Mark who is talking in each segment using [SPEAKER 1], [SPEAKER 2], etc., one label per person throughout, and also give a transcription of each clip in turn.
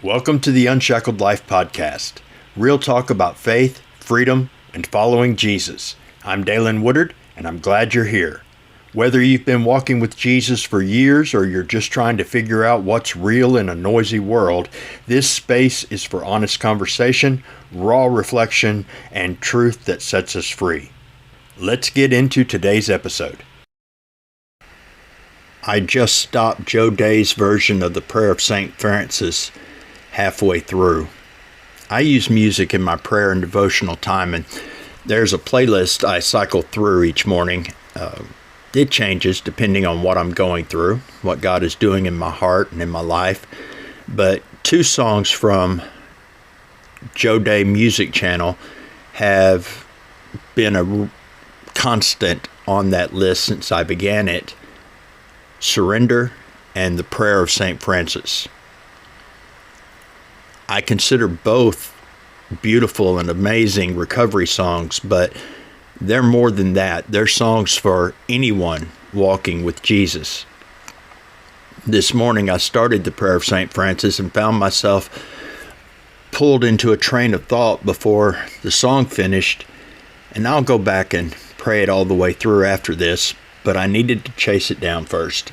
[SPEAKER 1] Welcome to the Unshackled Life Podcast. Real talk about faith, freedom, and following Jesus. I'm Dalen Woodard, and I'm glad you're here. Whether you've been walking with Jesus for years or you're just trying to figure out what's real in a noisy world, this space is for honest conversation, raw reflection, and truth that sets us free. Let's get into today's episode. I just stopped Joe Day's version of the prayer of St. Francis halfway through. I use music in my prayer and devotional time, and there's a playlist I cycle through each morning. It changes depending on what I'm going through, what God is doing in my heart and in my life. But two songs from Joe Day Music Channel have been a constant on that list since I began it: Surrender and the Prayer of St. Francis. I consider both beautiful and amazing recovery songs, but they're more than that. They're songs for anyone walking with Jesus. This morning I started the Prayer of St. Francis and found myself pulled into a train of thought before the song finished, and I'll go back and pray it all the way through after this, but I needed to chase it down first.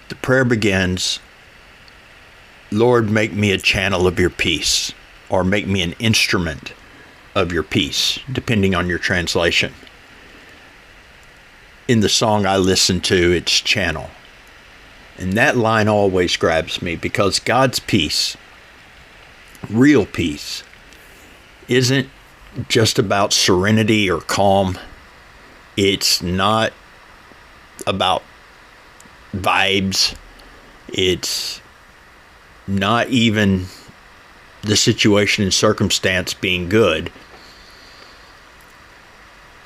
[SPEAKER 1] The prayer begins, "Lord, make me a channel of your peace," or "make me an instrument of your peace," depending on your translation. In the song I listen to, it's channel. And that line always grabs me because God's peace, real peace, isn't just about serenity or calm. It's not about vibes. It's not even the situation and circumstance being good.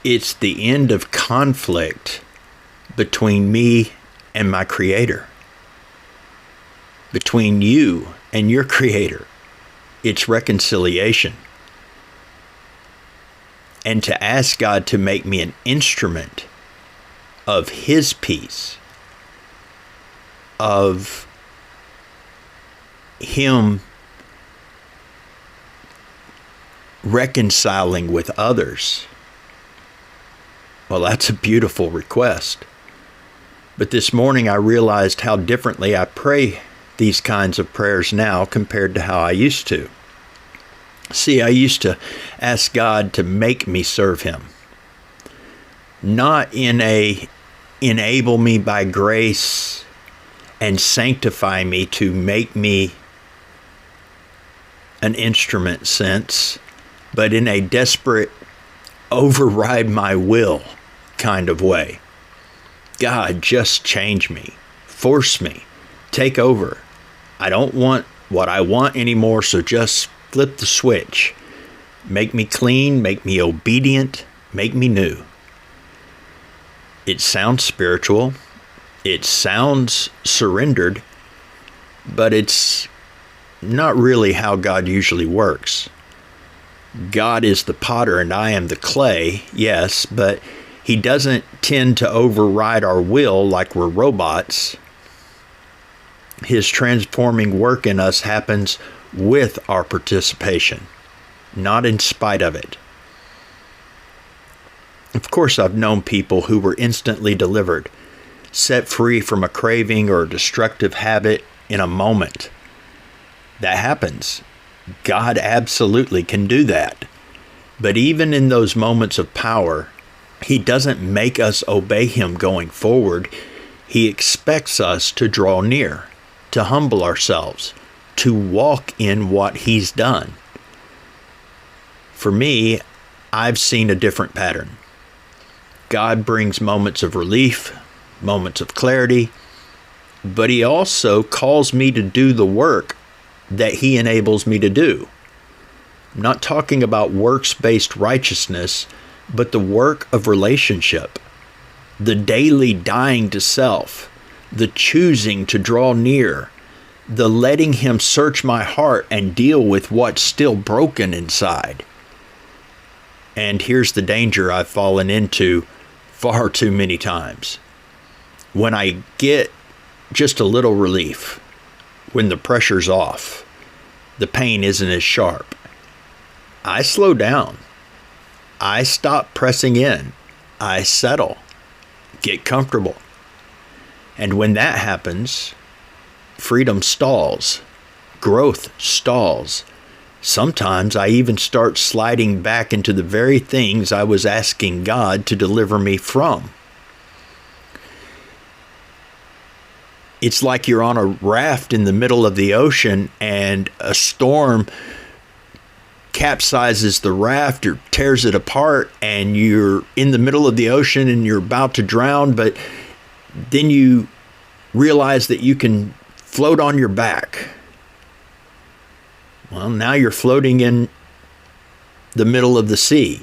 [SPEAKER 1] It's the end of conflict between me and my Creator, between you and your Creator. It's reconciliation. And to ask God to make me an instrument of His peace, of Him reconciling with others, well, that's a beautiful request. But this morning I realized how differently I pray these kinds of prayers now compared to how I used to. See, I used to ask God to make me serve Him, not in a enable me by grace and sanctify me to make me an instrument sense, but in a desperate override my will kind of way. God, just change me, force me, take over. I don't want what I want anymore, so just flip the switch. Make me clean, make me obedient, make me new. It sounds spiritual, it sounds surrendered, but it's not really how God usually works. God is the potter and I am the clay, yes, but He doesn't tend to override our will like we're robots. His transforming work in us happens with our participation, not in spite of it. Of course, I've known people who were instantly delivered, set free from a craving or a destructive habit in a moment. That happens. God absolutely can do that. But even in those moments of power, He doesn't make us obey Him going forward. He expects us to draw near, to humble ourselves, to walk in what He's done. For me, I've seen a different pattern. God brings moments of relief, moments of clarity, but He also calls me to do the work that He enables me to do. I'm not talking about works-based righteousness, but the work of relationship, the daily dying to self, the choosing to draw near, the letting Him search my heart and deal with what's still broken inside. And here's the danger I've fallen into far too many times. When I get just a little relief, when the pressure's off, the pain isn't as sharp, I slow down. I stop pressing in. I settle, get comfortable. And when that happens, freedom stalls, growth stalls. Sometimes I even start sliding back into the very things I was asking God to deliver me from. It's like you're on a raft in the middle of the ocean and a storm capsizes the raft or tears it apart, and you're in the middle of the ocean and you're about to drown, but then you realize that you can float on your back. Well, now you're floating in the middle of the sea.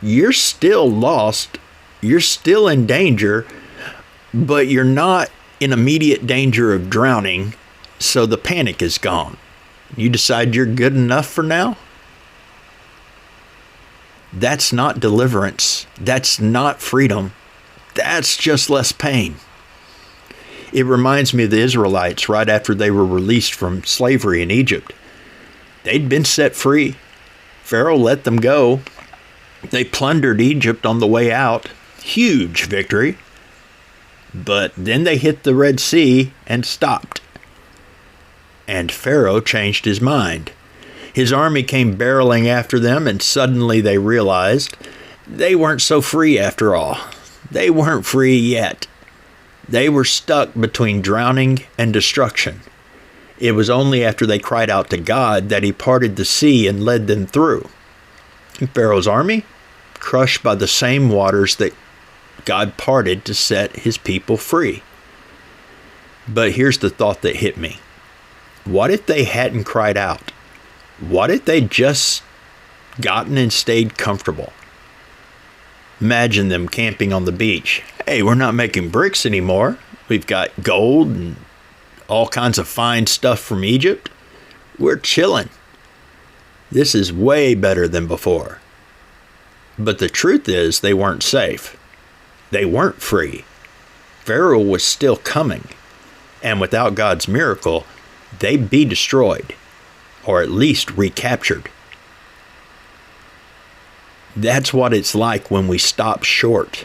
[SPEAKER 1] You're still lost. You're still in danger, but you're not in immediate danger of drowning, so the panic is gone. You decide you're good enough for now? That's not deliverance. That's not freedom. That's just less pain. It reminds me of the Israelites right after they were released from slavery in Egypt. They'd been set free. Pharaoh let them go. They plundered Egypt on the way out. Huge victory. But then they hit the Red Sea and stopped. And Pharaoh changed his mind. His army came barreling after them, and suddenly they realized they weren't so free after all. They weren't free yet. They were stuck between drowning and destruction. It was only after they cried out to God that he parted the sea and led them through. And Pharaoh's army, crushed by the same waters that God parted to set his people free. But here's the thought that hit me. What if they hadn't cried out? What if they'd just gotten and stayed comfortable? Imagine them camping on the beach. Hey, we're not making bricks anymore. We've got gold and all kinds of fine stuff from Egypt. We're chilling. This is way better than before. But the truth is, they weren't safe. They weren't free. Pharaoh was still coming. And without God's miracle, they'd be destroyed, or at least recaptured. That's what it's like when we stop short,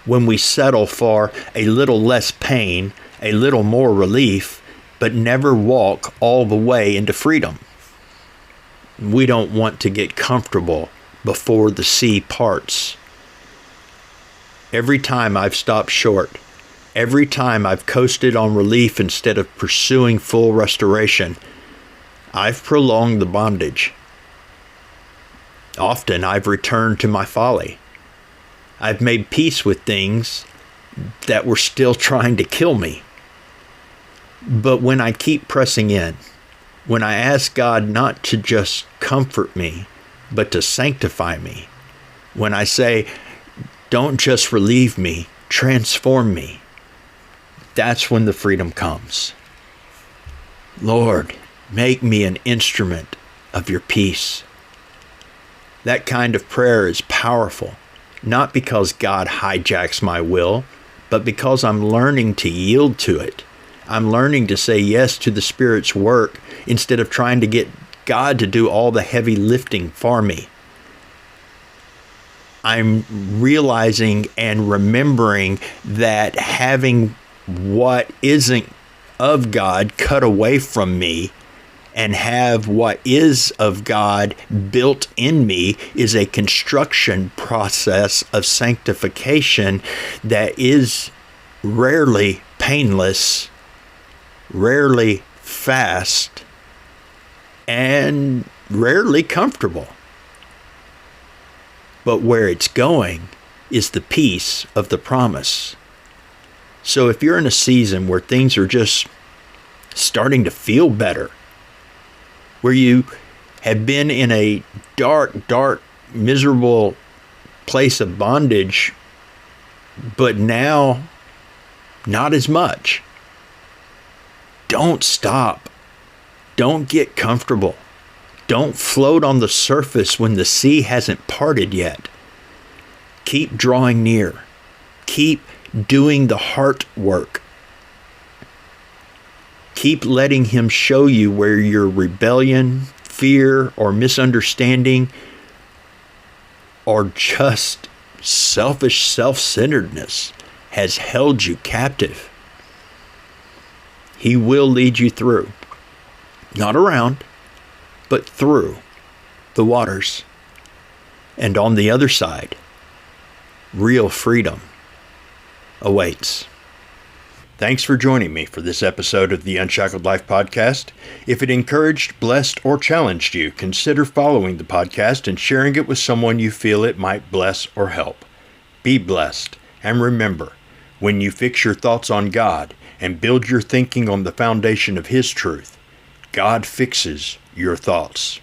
[SPEAKER 1] when we settle for a little less pain, a little more relief, but never walk all the way into freedom. We don't want to get comfortable before the sea parts. Every time I've stopped short, every time I've coasted on relief instead of pursuing full restoration, I've prolonged the bondage. Often I've returned to my folly. I've made peace with things that were still trying to kill me. But when I keep pressing in, when I ask God not to just comfort me, but to sanctify me, when I say, don't just relieve me, transform me, that's when the freedom comes. Lord, make me an instrument of your peace. That kind of prayer is powerful, not because God hijacks my will, but because I'm learning to yield to it. I'm learning to say yes to the Spirit's work instead of trying to get God to do all the heavy lifting for me. I'm realizing and remembering that having what isn't of God cut away from me and have what is of God built in me is a construction process of sanctification that is rarely painless, rarely fast, and rarely comfortable. But where it's going is the peace of the promise. So if you're in a season where things are just starting to feel better, where you have been in a dark, miserable place of bondage, but now not as much, don't stop. Don't get comfortable. Don't float on the surface when the sea hasn't parted yet. Keep drawing near. Keep doing the heart work. Keep letting Him show you where your rebellion, fear, or misunderstanding, or just selfish self-centeredness has held you captive. He will lead you through. Not around, but through the waters. And on the other side, real freedom awaits. Thanks for joining me for this episode of the Unshackled Life podcast. If it encouraged, blessed, or challenged you, consider following the podcast and sharing it with someone you feel it might bless or help. Be blessed, and remember, when you fix your thoughts on God and build your thinking on the foundation of His truth, God fixes your thoughts.